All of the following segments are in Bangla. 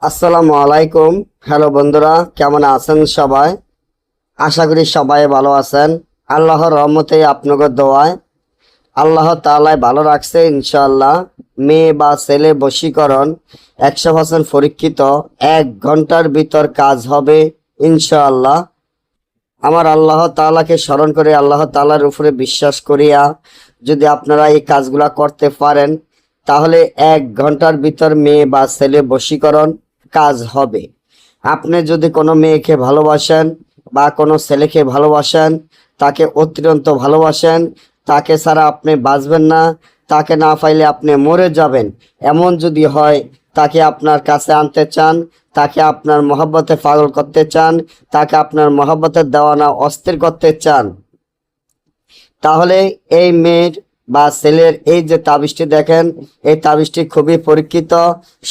আসসালামু আলাইকুম। হ্যালো বন্ধুরা, কেমন আছেন সবাই? আশা করি সবাই ভালো আছেন। আল্লাহর রহমতে আপনাদের দোয়ায় আল্লাহ তাআলাই ভালো রাখছে ইনশাআল্লাহ। মেয়ে বা ছেলে বশীকরণ 100% পরীক্ষিত। 1 ঘন্টার ভিতর কাজ হবে ইনশাআল্লাহ। আমার আল্লাহ তাআলাকে স্মরণ করে আল্লাহ তাআলার উপরে বিশ্বাস করিয়া যদি আপনারা এই কাজগুলা করতে পারেন, তাহলে 1 ঘন্টার ভিতর মেয়ে বা ছেলে বশীকরণ কাজ হবে। আপনি যদি কোনো মেয়েকে ভালোবাসেন বা কোনো ছেলেকে ভালোবাসেন, তাকে অত্যন্ত ভালোবাসেন, তাকে ছাড়া আপনি বাঁচবেন না, তাকে না পাইলে আপনি মরে যাবেন, এমন যদি হয়, তাকে আপনার কাছে আনতে চান, তাকে আপনার মহব্বতে পাগল করতে চান, তাকে আপনার মহব্বতের দেওয়ানা অস্থির করতে চান, তাহলে এই মেয়ের বা ছেলের এই যে তাবিজটি দেখেন, এই তাবিজটি খুবই পরীক্ষিত,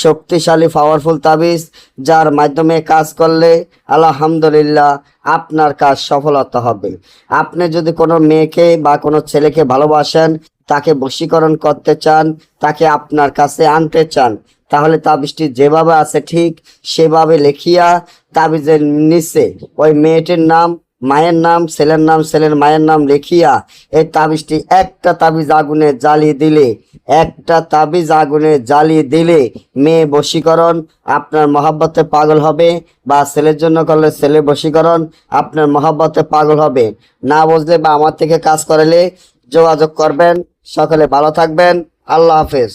শক্তিশালী, পাওয়ারফুল তাবিজ, যার মাধ্যমে কাজ করলে আলহামদুলিল্লাহ আপনার কাজ সফলতা হবে। আপনি যদি কোনো মেয়েকে বা কোনো ছেলেকে ভালোবাসেন, তাকে বশীকরণ করতে চান, তাকে আপনার কাছে আনতে চান, তাহলে তাবিজটি যেভাবে আছে ঠিক সেভাবে লিখিয়া তাবিজের নিচে ওই মেয়েটির নাম, মায়ের নাম, ছেলের নাম, ছেলের মায়ের নাম লিখিয়া এই তাবিজটি একটা তাবিজ আগুনে জ্বালিয়ে দিলে, একটা তাবিজ আগুনে জ্বালিয়ে দিলে মেয়ে বশীকরণ আপনার মহব্বতে পাগল হবে, বা ছেলের জন্য করলে ছেলে বশীকরণ আপনার মহব্বতে পাগল হবে। না বুঝলে বা আমার থেকে কাজ করালে যোগাযোগ করবেন। সকলে ভালো থাকবেন। আল্লাহ হাফেজ।